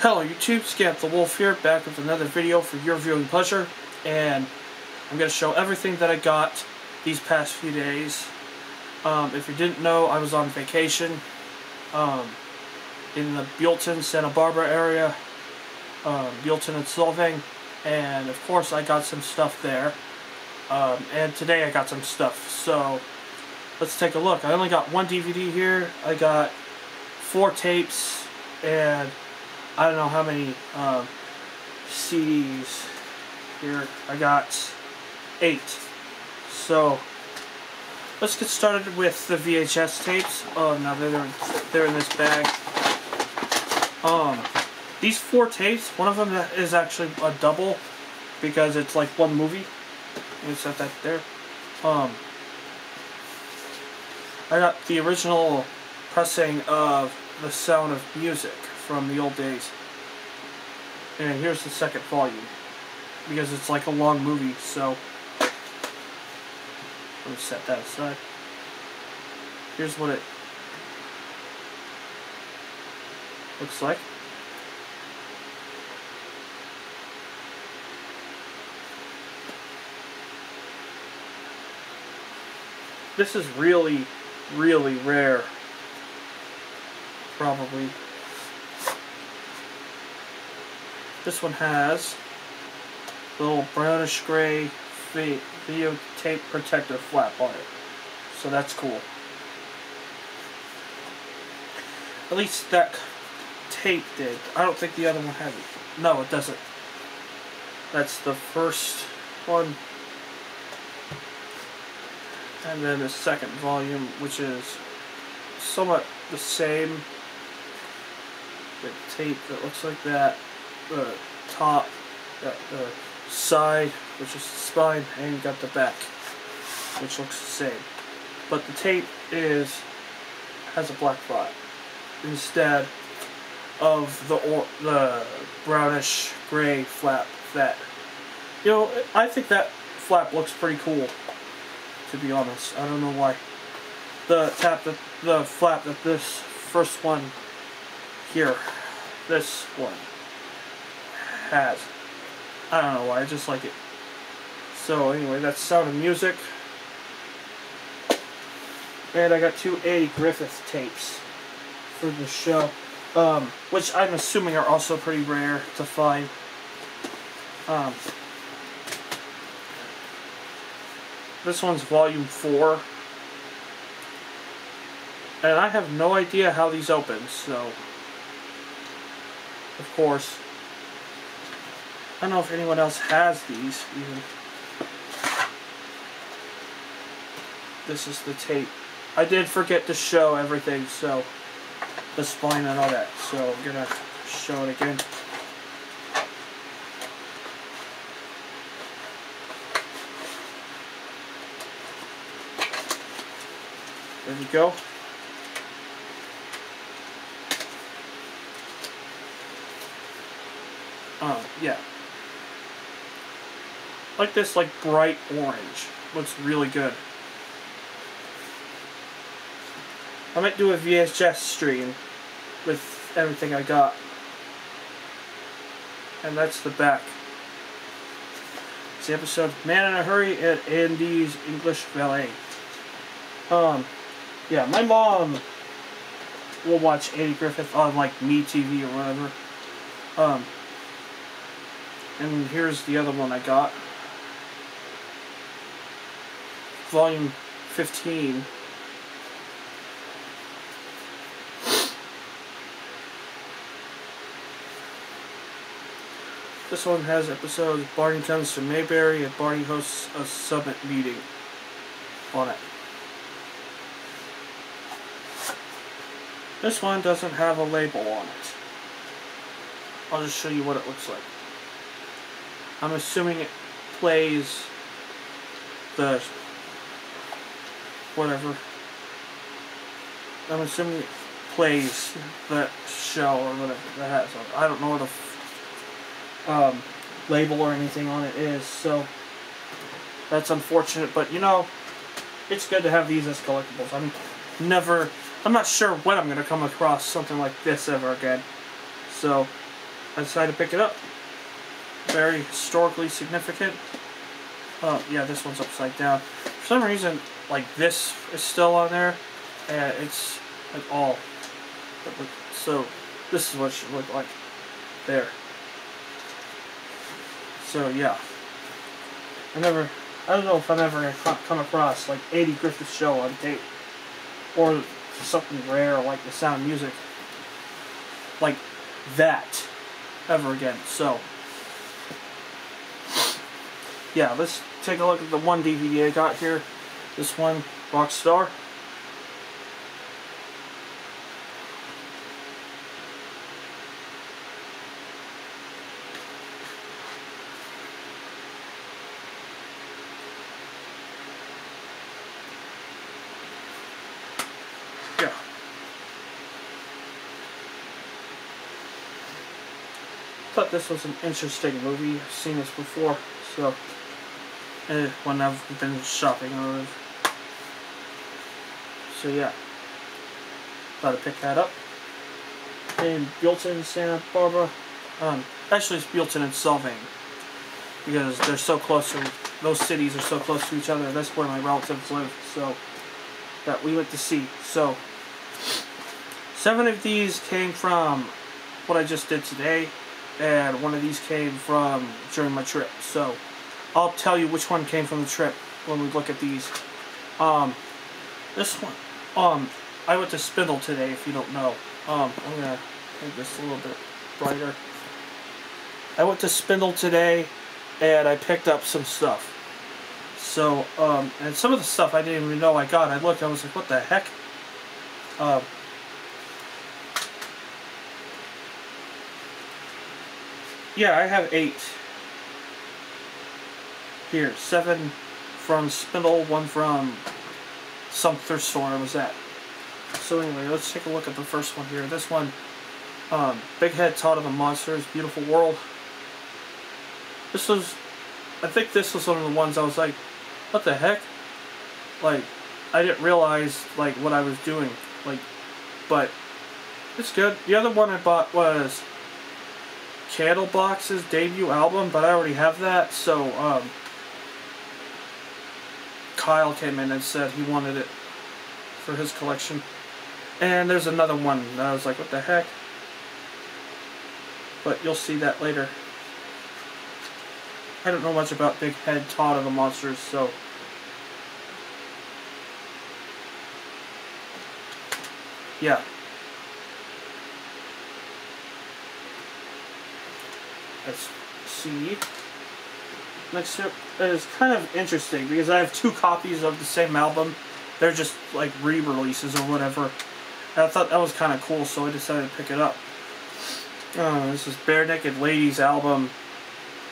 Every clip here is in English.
Hello YouTube, Scamp the Wolf here, back with another video for your viewing pleasure, and I'm going to show everything that I got these past few days. If you didn't know, I was on vacation in the Buellton, Santa Barbara area, Buellton and Solvang, and of course I got some stuff there, and today I got some stuff, so let's take a look. I only got one DVD here, I got 4 tapes, and I don't know how many CDs here. I got 8. So let's get started with the VHS tapes. Oh, now they're in this bag. These 4 tapes, one of them is actually a double because it's like one movie. Let me set that there. I got the original pressing of The Sound of Music from the old days. And here's the second volume, because it's like a long movie, so let me set that aside. Here's what it looks like. This is really, really rare, probably. This one has a little brownish gray videotape protector flap on it. So that's cool. At least that tape did. I don't think the other one has it. No, it doesn't. That's the first one. And then the second volume, which is somewhat the same. The tape that looks like that. The top, got the side, which is the spine, and you got the back, which looks the same. But the tape has a black flap instead of the brownish gray flap that, you know, I think that flap looks pretty cool, to be honest. I don't know why. The flap that this first one here, this one has. I don't know why, I just like it. So anyway, that's Sound of Music. And I got 2 Eddie Griffith tapes for the show, which I'm assuming are also pretty rare to find. This one's volume 4. And I have no idea how these open, so of course I don't know if anyone else has these, even. This is the tape. I did forget to show everything, so the spine and all that, so I'm gonna show it again. There we go. Yeah. Like this, like bright orange. Looks really good. I might do a VHS stream with everything I got. And that's the back. It's the episode Man in a Hurry at Andy's English Ballet. Yeah, my mom will watch Eddie Griffith on like MeTV or whatever. And here's the other one I got. Volume 15. This one has episodes Barney comes to Mayberry and Barney hosts a summit meeting on it. This one doesn't have a label on it. I'll just show you what it looks like. I'm assuming it plays the whatever. I'm assuming it plays that show or whatever that has on it. I don't know what a label or anything on it is, so that's unfortunate. But you know, it's good to have these as collectibles. I'm not sure when I'm gonna come across something like this ever again. So I decided to pick it up. Very historically significant. Yeah, this one's upside down. For some reason, like, this is still on there, and it's like all. So this is what it should look like there. So yeah, I don't know if I've ever come across like 80 Griffith Show on tape, or something rare like The Sound of Music like that ever again. So yeah, let's take a look at the one DVD I got here. This one, Rockstar. Yeah. Thought this was an interesting movie. I've seen this before, so when I've been shopping or whatever. So yeah, thought I'd pick that up. In Buellton, Santa Barbara. Actually, it's Buellton and Solvang, because they're so close to, those cities are so close to each other. That's where my relatives live, so that we went to see. So 7 of these came from what I just did today, and 1 of these came from during my trip. So I'll tell you which one came from the trip when we look at these. This one, I went to Spindle today, if you don't know. I'm gonna make this a little bit brighter. I went to Spindle today, and I picked up some stuff. So, and some of the stuff I didn't even know I got. I looked, I was like, what the heck? Yeah, I have 8 here. 7 from Spindle, 1 from some thrift store I was at. So anyway, let's take a look at the first one here. This one, Big Head Taught of the Monsters, Beautiful World. This was, I think this was one of the ones I was like, what the heck? Like, I didn't realize, like, what I was doing. Like, but it's good. The other one I bought was Candlebox's debut album, but I already have that, so, Kyle came in and said he wanted it for his collection. And there's another one that I was like, what the heck? But you'll see that later. I don't know much about Big Head Taught of the Monsters, so yeah. Let's see. Next up is kind of interesting because I have 2 copies of the same album. They're just like re-releases or whatever. And I thought that was kind of cool, so I decided to pick it up. This is Bare Naked Ladies album,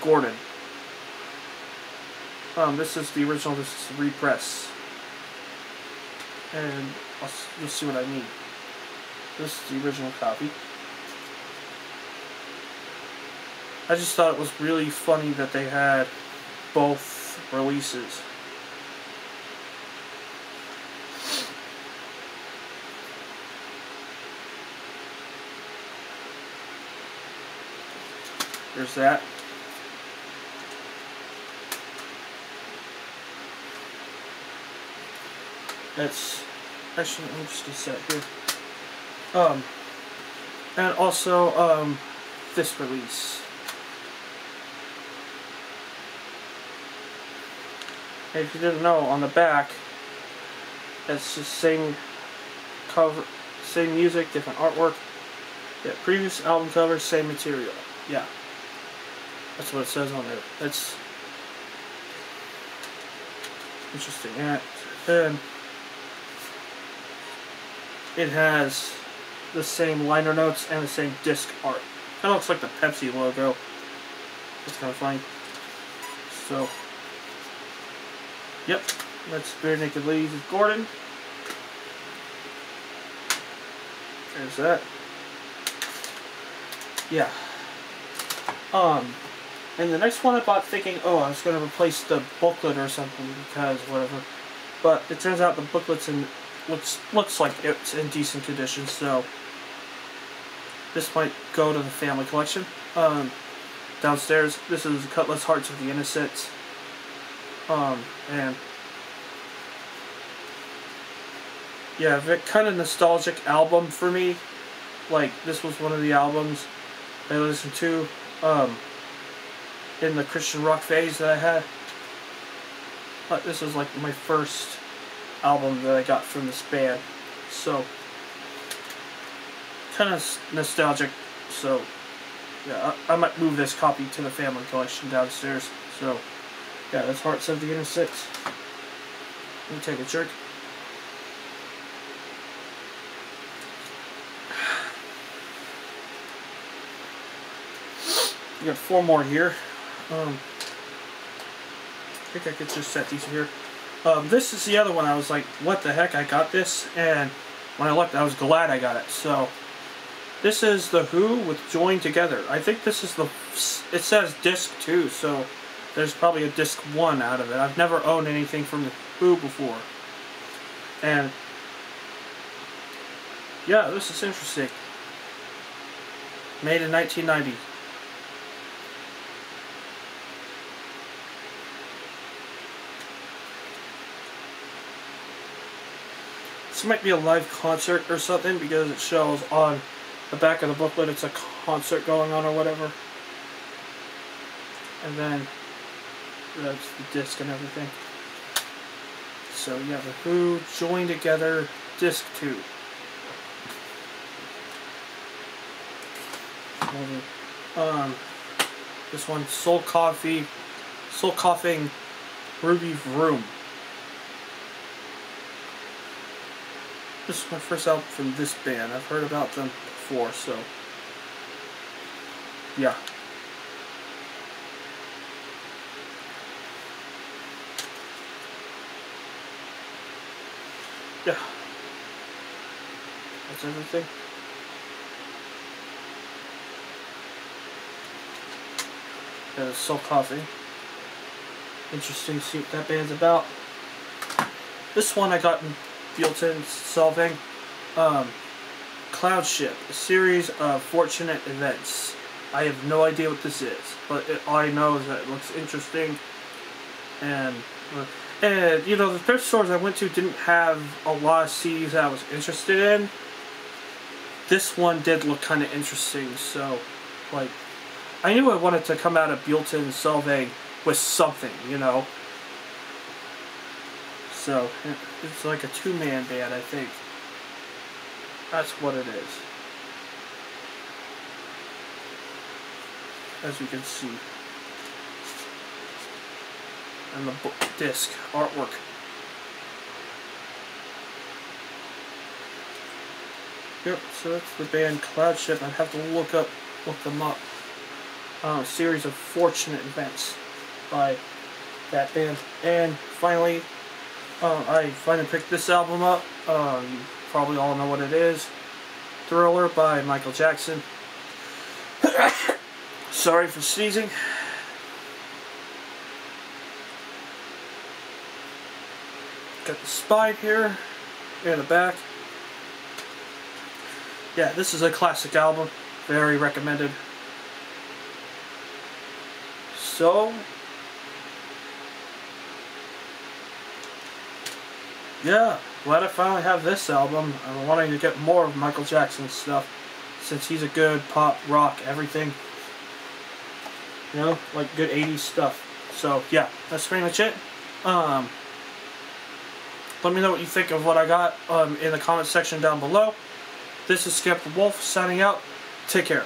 Gordon. This is the original, this is the repress. And you'll see what I mean. This is the original copy. I just thought it was really funny that they had both releases. There's that. That's actually, let me just get set here. And also this release. And if you didn't know, on the back, it's the same cover, same music, different artwork. Yeah, previous album cover, same material. Yeah, that's what it says on there. That's interesting. Yeah, and it has the same liner notes and the same disc art. Kind of looks like the Pepsi logo. It's kind of funny. So, yep, that's Bare Naked Ladies with Gordon. There's that. Yeah. And the next one I bought thinking, oh, I was going to replace the booklet or something because whatever. But it turns out the booklet's in, looks like it's in decent condition, so This might go to the family collection. Downstairs, this is Cutlass Hearts of the Innocents. And yeah, kind of nostalgic album for me. Like, this was one of the albums I listened to in the Christian rock phase that I had. But this was like my first album that I got from this band. So, kind of nostalgic. So, yeah, I might move this copy to the family collection downstairs. So, yeah, that's Hearts of the Innocents. Let me take a jerk. We got 4 more here. I think I could just set these here. This is the other one. I was like, what the heck? I got this, and when I looked, I was glad I got it. So, this is The Who with Joined Together. I think this is it says disc 2, so there's probably a disc 1 out of it. I've never owned anything from The Who before. And, yeah, this is interesting. Made in 1990. This might be a live concert or something, because it shows on the back of the booklet it's a concert going on or whatever. And then that's the disc and everything. So yeah, The Who Joined Together disc 2. This one, Soul Coughing Ruby Vroom. This is my first album from this band. I've heard about them before, so yeah. Yeah. That's everything. Soul Coughing. Interesting to see what that band's about. This one I got in Buellton Solving. Cloud Ship, a series of fortunate events. I have no idea what this is, but all I know is that it looks interesting. And you know, the thrift stores I went to didn't have a lot of CDs that I was interested in. This one did look kind of interesting, so like, I knew I wanted to come out of Buellton Solving with something, you know. So, it's like a 2-man band, I think. That's what it is. As you can see. And the disc artwork. Yep, so that's the band Cloud Ship. I'd have to look them up. Series of fortunate events by that band. And finally, I finally picked this album up. You probably all know what it is. Thriller by Michael Jackson. Sorry for sneezing. Got the spine here and the back. Yeah, this is a classic album. Very recommended. So, yeah, glad I finally have this album. I'm wanting to get more of Michael Jackson's stuff, since he's a good pop, rock, everything. You know, like good 80s stuff. So, yeah, that's pretty much it. Let me know what you think of what I got in the comment section down below. This is Skip the Wolf signing out. Take care.